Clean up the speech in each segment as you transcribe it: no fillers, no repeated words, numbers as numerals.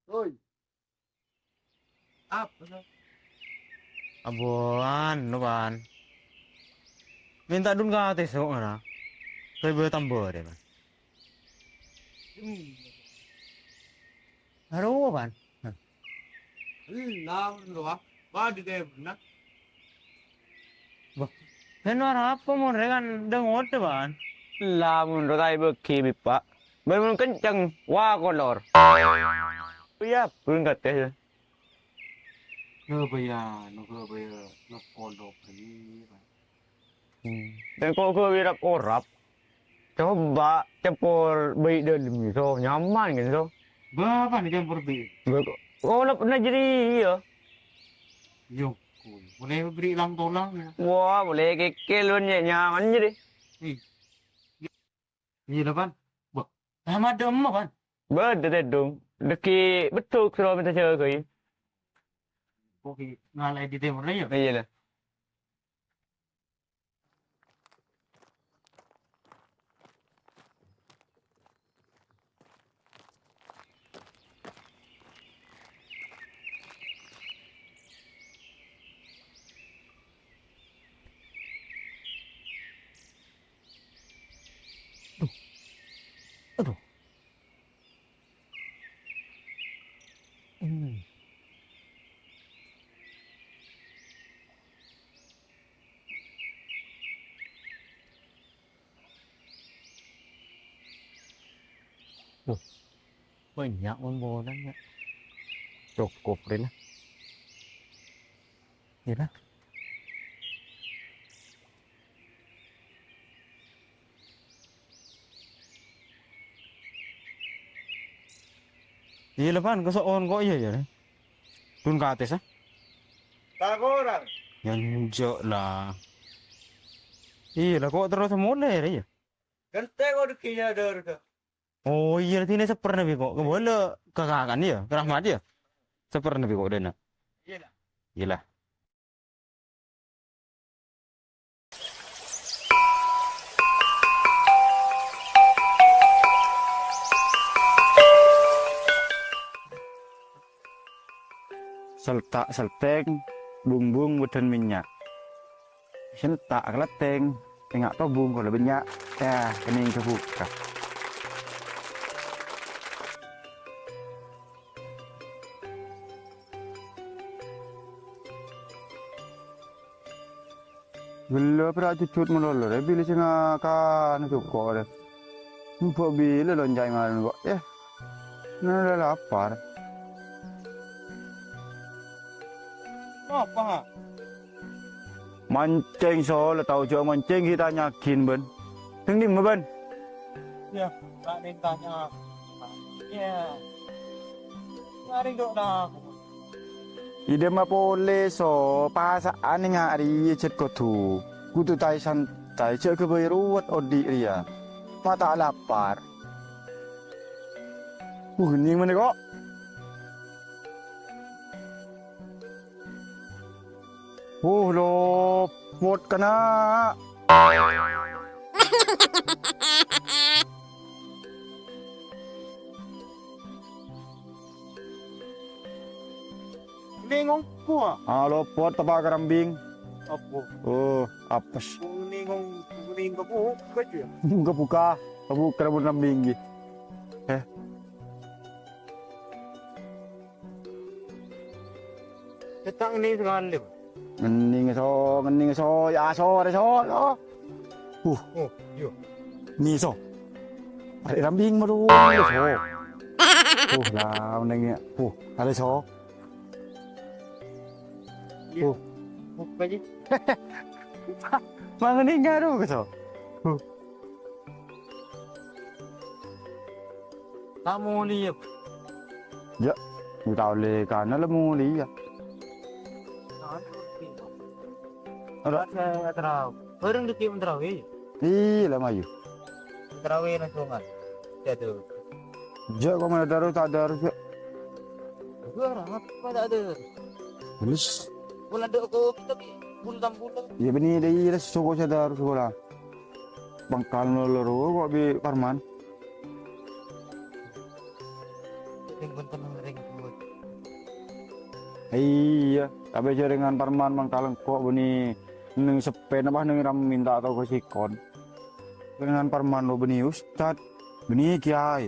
Oi, apa sih? Abuan, no ban. Minta dun ka ate so na. Kay be tambor de ban. Hmm, Haro ban. nào nữa, ba đi đây nè. Ba. Hen war apa mon regan deng otte ban. Lamun rotai beki bipa. Bener kenceng wah kolor. Iya, pun kata. Nó bây giờ nó còn đột phí mà. Dan kok ke wirap orap. Coba cepur baik dan so nyaman gitu. Ba nih campur bi. Oh, nak pernah jadi iya. Yo, boleh beri lang tolang ya. Wah, boleh keke lu nyaman jadi. Nih, ini depan. Wah, sama dem apa? Betul dong. Deki betul kalau minta cewek kau. Oke, ngalai di timur ya. Iya lah. Aduh. Duh, banyak mon-monan ya. Cukup deh lah. Iya lah. Iya lah ban, kesoon kok iya ya. Dun ka ate sa. Tak orang. Yang jo lah. Iya lah kok terus mulai ya. Kente kau dikinya ada. Oh iya tine seper nabi kok. Kebole kekakan ya, kerahmat ya. Seper nabi kok dena. Iya lah. Iya lah. Seltak selteng, bumbung budan minyak. Sentak keleteng, tengok tabung kalau minyak. Ya, kening kebuka. Bila pernah cucut melolor, bila singa kan cukup deh. Mpok bila lonjai malam kok, nada lapar. Apa? Mancing soal tahu cuma mancing kita nyakin ben. Tinggi mah ben. Ya, tak tanya. Ya. Mari dok dah. Ide mah boleh so pasaan ni ngari cet kotu. Kutu tai santai cek keberuat odi ria. Mata lapar. Ni mana kok? Lo pot kena. Ningong ko. Lo pot tapa kerambing. Apa? Oh, apa sih? Ningong ko kerja. Enggak buka. Kamu kerambing kerambing gitu. Ketang ni sekali. Ngening so, ya so, ada so, lo. Oh, yo. Ni so. Ada rambing maru, ada so. Lah, nengnya. Ada so. Buka je. Mang ni ngaru ke so. Kamu lihat. Ya, ni tahu le kan lah mu li ya. Ada saya terau. Orang deki menterau eh. Ih, lah mayu. Terau eh nasional. Jatuh. Ja kau mana daru tak daru ya. Gua apa tak ada. Lus. Bulan ada aku tapi bulan. Ya bini deh, lah suku saya daru sekolah. Bangkal noloro kok bi Parman. Yang bentar ring buat. Iya, tapi jaringan Parman mangkaleng kok beni neng sepen apa neng ram minta atau ke sikon. Dengan Parman lo beni ustad, beni kiai,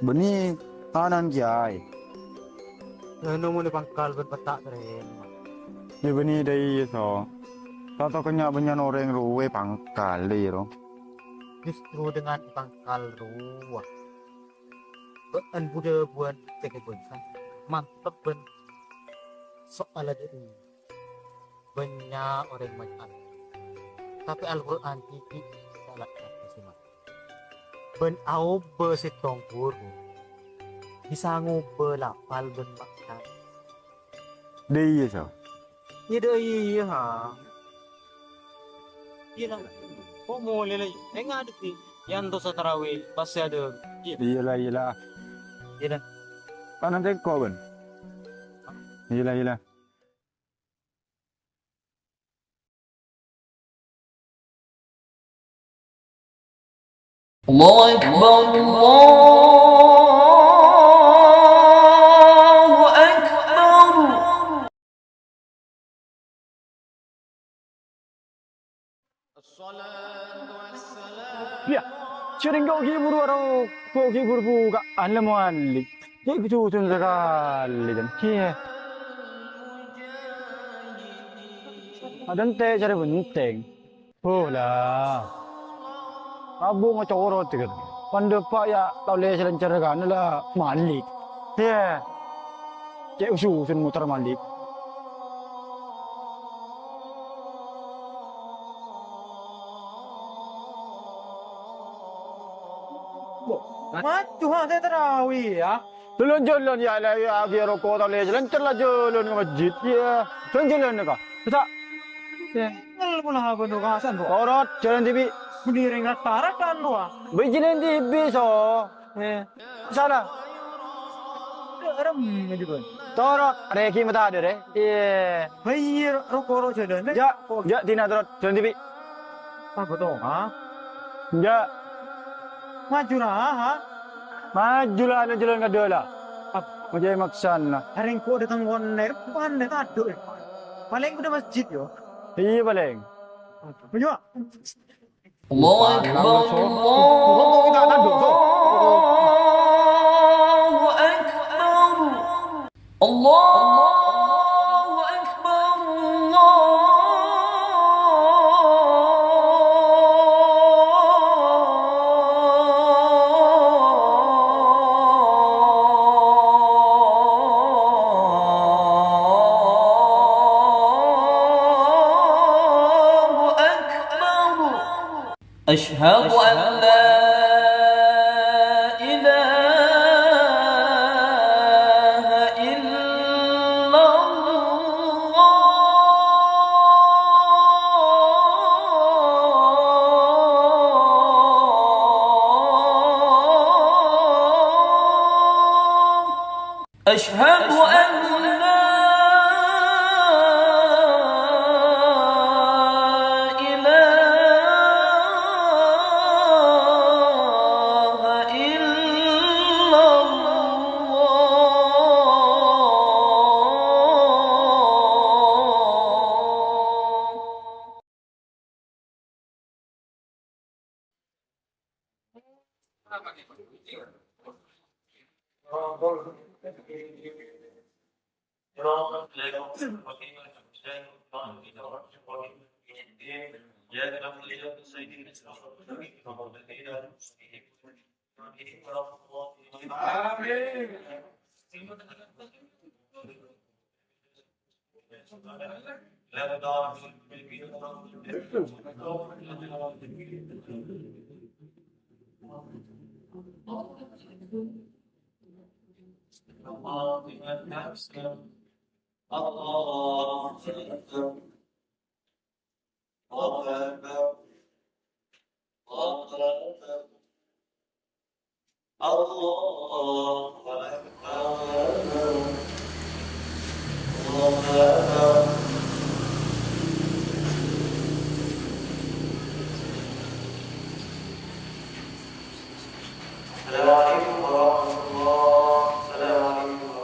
beni kanan kiai. Ano mo ni pangkal berpetak rin. Ya beni dai so. Tato kenya banyak orang ruwe pangkal lo. Justru dengan pangkal ruah. Bean Buddha buat cek kan. Mantep ben. Soal ada ini. Banyak orang macam. Tapi Al-Quran ini salah satu sih mak. Ben au bersitong guru. Bisa ngubelapal ben makan. Dai so. Iya ha. Iya lah. Oh boleh lah. Enggak ada sih. Yang dosa tarawih pasti ada. Iyalah. Iya dah. Kanan teko ben. Iyalah. الله أكبر الله أكبر Ya, sering kau hibur orang, kau hibur buka alam wali. Dia kecucun sekali dan kia. Ada ente cari penting. Oh lah. Abu mau corot kan. Pandai pak ya tahu le selancar kan lah malik. Ya. Cek usun mutar malik. Maju ha saya tarawih ya. Jalan-jalan ya lah ya biar rokok tahu le selancar lah jalan ke masjid ya. Jalan-jalan kah? Bisa. Ya. Ngal pula ha bendo kasan doa. Corot jalan TV. Berdiri ngatara kan doa. Berjalan TV so. Salah. Aram juga. Torot, reki mata ada re. Iya. Bayir rokok jalan. Ya, tina torot jalan TV. Apa tuh ha? Ya, Maju lah ha. majulah ada jalan kada lah. Macam maksan lah. Haring ko datang koner pan dah adu. Paling udah masjid yo. Iya paling. Maju. الله أكبر Rokok kita tak ada so. الله أكبر الله أكبر أشهد أن لا إله إلا الله أشهد أن لا إله إلا الله السلام عليكم ورحمة الله. السلام عليكم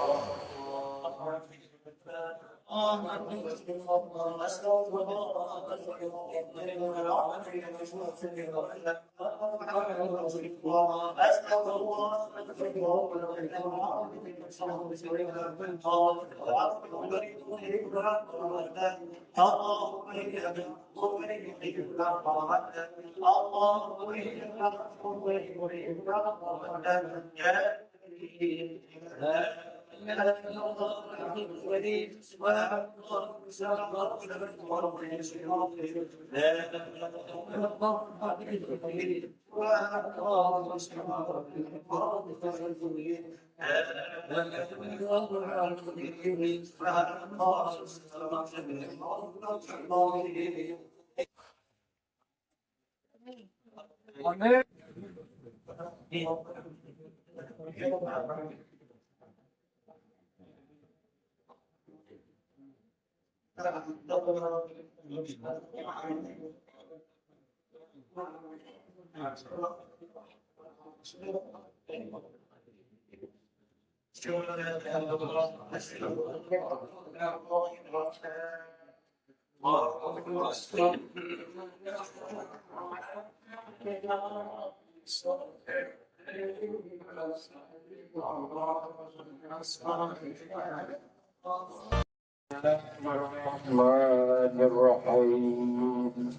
الرحمن الرحيم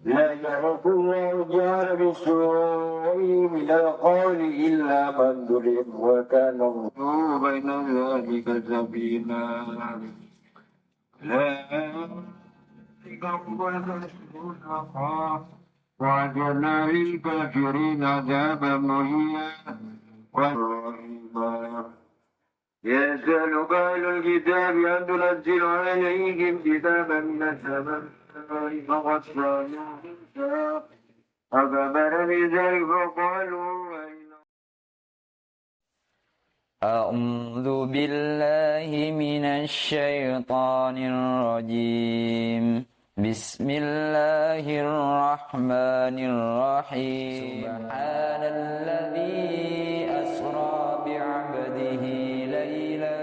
لا يعرف الله الجهر بالسوء من القول إلا من ظلم وكان الله بين ذلك سبيلا لا وعجلنا للكافرين عذابا مهينا والرحيما يسألك أهل الكتاب أن تنزل عليهم كتابا من السماء فغشانا فكفر بذلك فقالوا أعوذ بالله من الشيطان الرجيم بسم الله الرحمن الرحيم سبحان الذي أسرى بعبده ليلا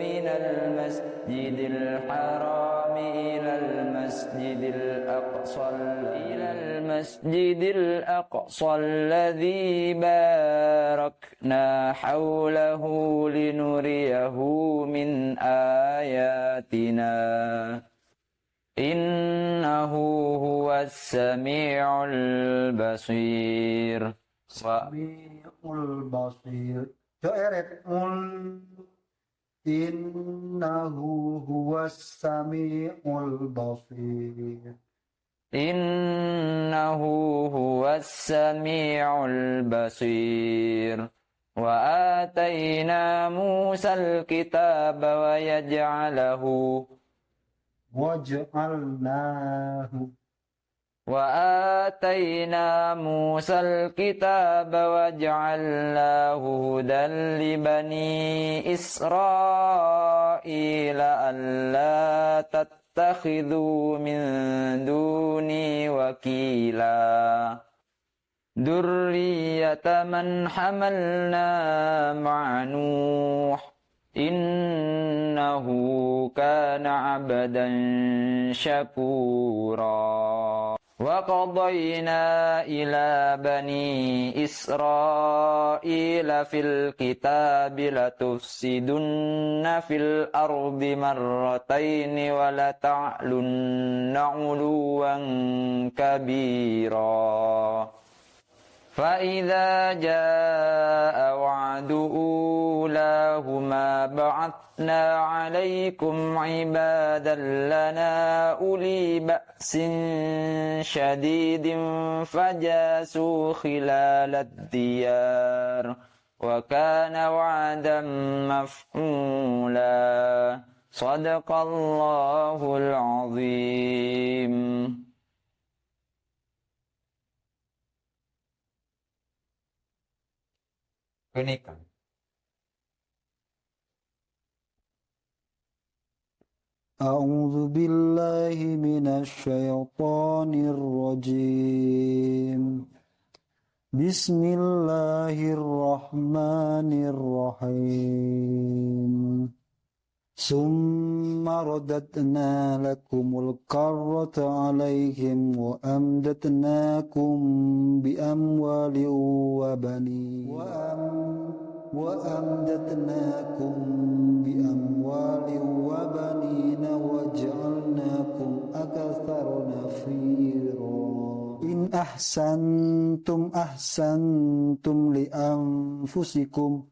من المسجد الحرام إلى المسجد الأقصى الذي باركنا حوله لنريه من آياتنا إنه هو السميع البصير Sami'ul basir. Coeret innahu huwas sami'ul basir. إنه هو السميع البصير وآتينا موسى الكتاب وجعلناه هدى لبني إسرائيل ألا تتخذوا من دوني وكيلا ذرية من حملنا مع نوح إنه كان عبدا شكورا وقضينا إلى بني إسرائيل في الكتاب لتفسدن في الأرض مرتين ولتعلن علوا كبيرا فإذا جاء وعد أولاهما بعثنا عليكم عبادا لنا أولي بأس شديد فجاسوا خلال الديار وكان وعدا مفعولا صدق الله العظيم. Kenikah. أعوذ بالله من الشيطان الرجيم بسم الله الرحمن الرحيم ثم رددنا لكم الكرة عليهم وأمددناكم بأموال وبنين وأمددناكم بأموال وبنين وجعلناكم أكثر نفيرا إن أحسنتم لأنفسكم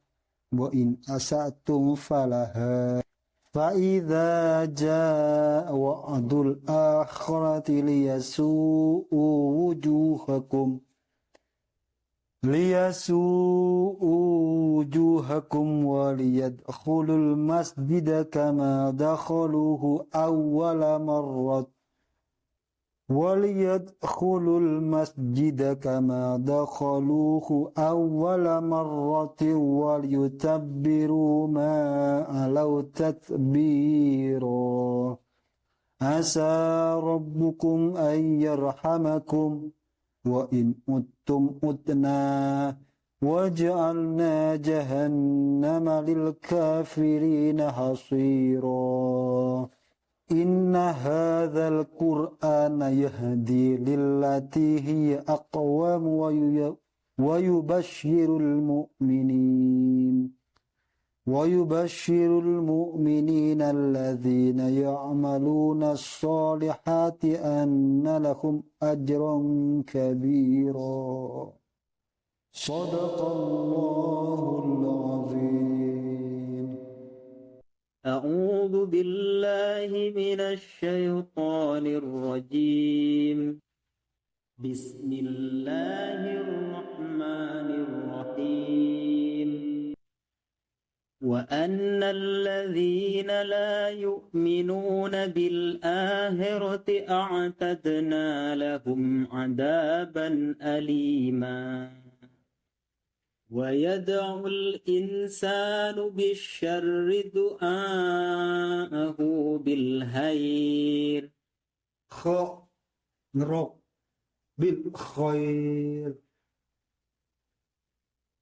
وإن أسأتم فلها فإذا جاء وعد الآخرة ليسوءوا وجوهكم وليدخلوا المسجد كما دخلوه أول مرة وليتبروا ما علوا تتبيرا عسى ربكم أن يرحمكم وإن عدتم عدنا وجعلنا جهنم للكافرين حصيرا إن هذا القرآن يهدي للتي هي أقوم ويبشر المؤمنين الذين يعملون الصالحات أن لهم أجرا كبيرا صدق الله العظيم. أعوذ بالله من الشيطان الرجيم. بسم الله الرحمن الرحيم. وأن الذين لا يؤمنون بالآخرة أعتدنا لهم عذابا أليما ويدعو الإنسان بالشر دعاءه بالخير ngerok bil khair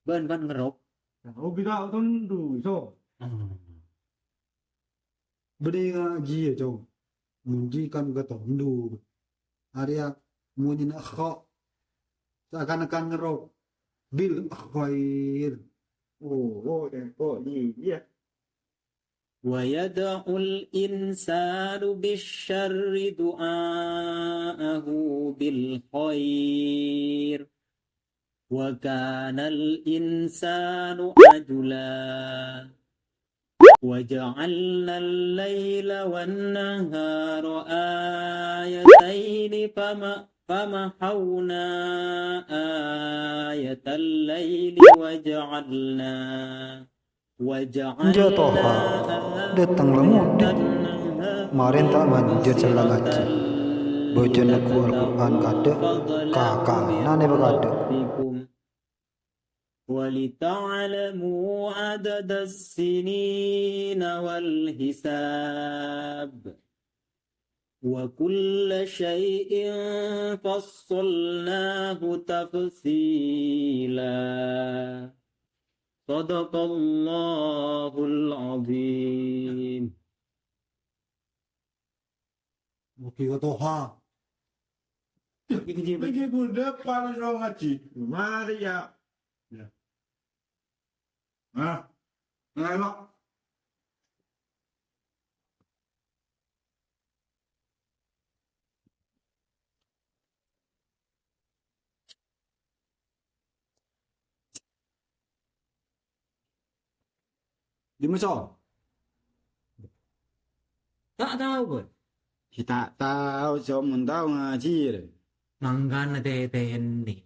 ban ngerok kita tundu so beri ngaji ya jauh muji kan ke tundu area muji nak kok seakan-akan ngerok bil khair iya ويدعو الإنسان بالشر دعاءه بالخير وكان الإنسان عجولا وجعلنا الليل والنهار آيتين فمحونا آية الليل وجعلنا datang lemudit kemarin tak manjur celah gaji bojan aku Al-Quran kade kakak nane berkade ولتعلموا عدد السنين والحساب وكل شيء فصلناه تفصيلا صدق الله العظيم. Oke toha Iki kuda paling ro ngaji. Mari ya. Ngelok. di muso Tak tahu pun. kita tahu cuma tahu ngaji Manggan teten ni.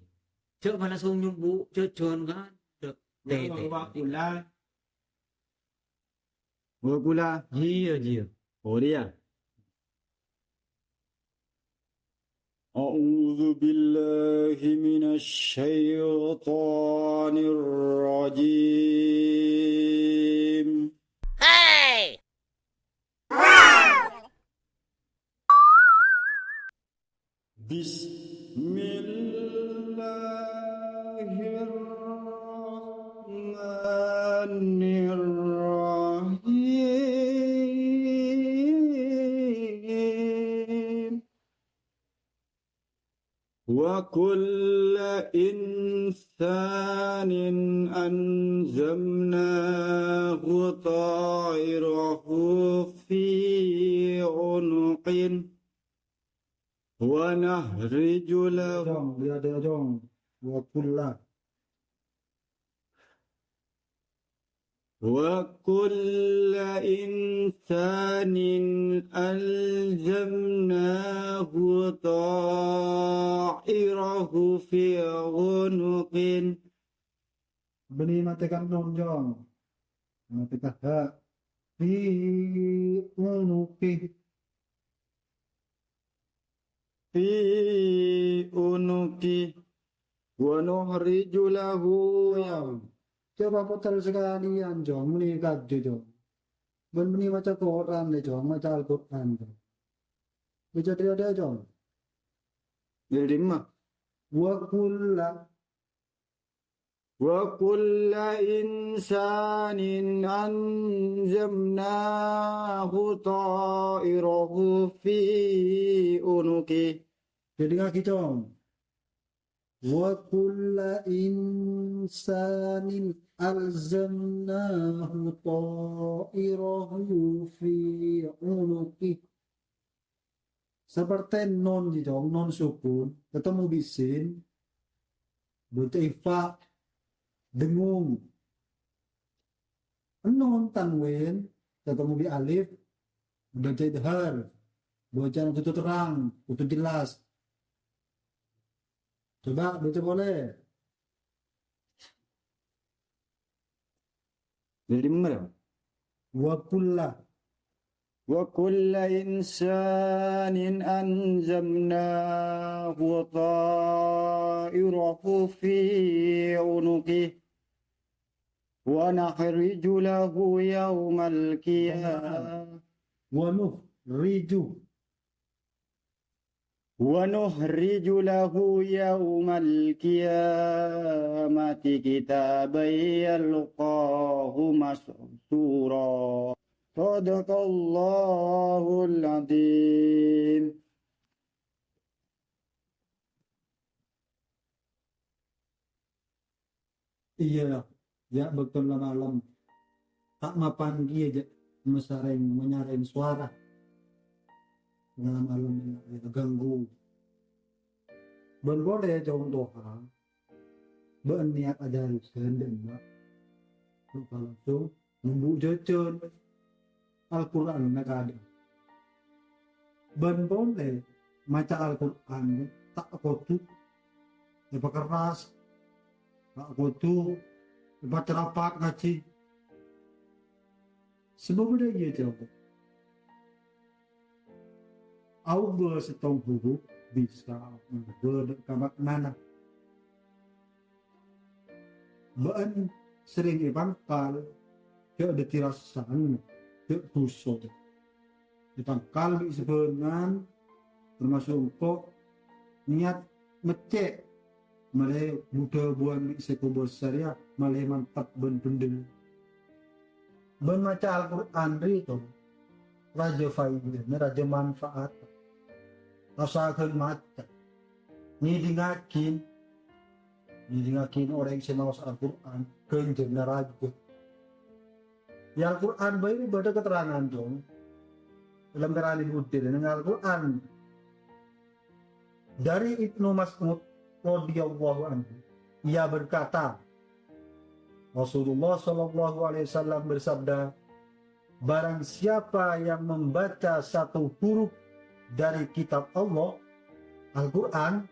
Cok mana sung nyumbu cojon kan. Teten. pula Iya. oh dia أعوذ بالله من الشيطان الرجيم بسم الله الرحمن الرحيم وكل إنسان ألزمناه طائره في عنقه ونخرج له Jong, dia ada jong. Wa kulla. وكل إنسان ألزمناه طائره في عنقه Beni matikan nun jong. Matikan ha. Fi unuki. في عنقه ونخرج له يوم Coba putar sekalian jong. Menikat jong. Beni maca Quran deh jong. Maca Al-Quran jong. Baca dia jong. jadi lima Wa kulla. وكل إنسان ألزمناه طائره في عنقه Jadi kaki jong. Wa kulla insanin alzamnahu ta'irahu fi unuki. Seperti non di jong, non sukun, ketemu bisin, butuh ifa, dengung. Non tanwin, ketemu di alif, baca idhar, baca itu terang, itu jelas. Coba baca boleh. jadi lima ya? Wa kulla. وكل إنسان ألزمناه طائره في عنقه ونخرج له يوم القيامة ونخرج له يوم القيامة كتابا يلقاه مسطورا صدق الله العظيم. Iya, ya betul malam. Tak mapan dia aja menyaring suara. Malam ya, ganggu. Ben boleh jauh doa. Ben niat aja sendiri, Mbak. Lupa langsung membu jajan Al-Quran nak ada. Ben boleh maca Al-Quran tak kotu, lepas keras, tak kotu, lepas terapak ngaji. Sebab dia ia jawab. Allah setong huruf bisa berdekat mana. Ben sering ibangkal, dia ada tirasan. Tusuk dipangkal sebenarnya termasuk untuk niat mecek malai muda buan sekubur syariah malai mantap ben-bendel ben maca Al-Quran itu raja faidah raja manfaat rasakan maca ni dingakin orang yang senawas Al-Quran kenjeng raja. Yang Al-Quran ini pada keterangan dong dalam Teralin Udir dengan Al-Quran dari Ibnu Mas'ud radhiyallahu anhu ia berkata Rasulullah SAW bersabda barang siapa yang membaca satu huruf dari kitab Allah Al-Quran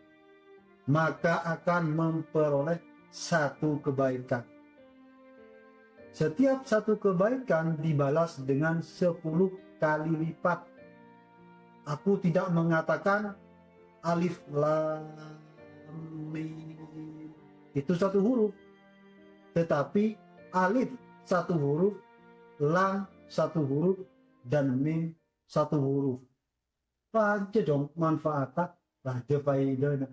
maka akan memperoleh satu kebaikan. Setiap satu kebaikan dibalas dengan 10 kali lipat. Aku tidak mengatakan alif lam mim itu satu huruf, tetapi alif satu huruf, lam satu huruf, dan mim satu huruf. Aja dong manfaatnya, aja faedahnya.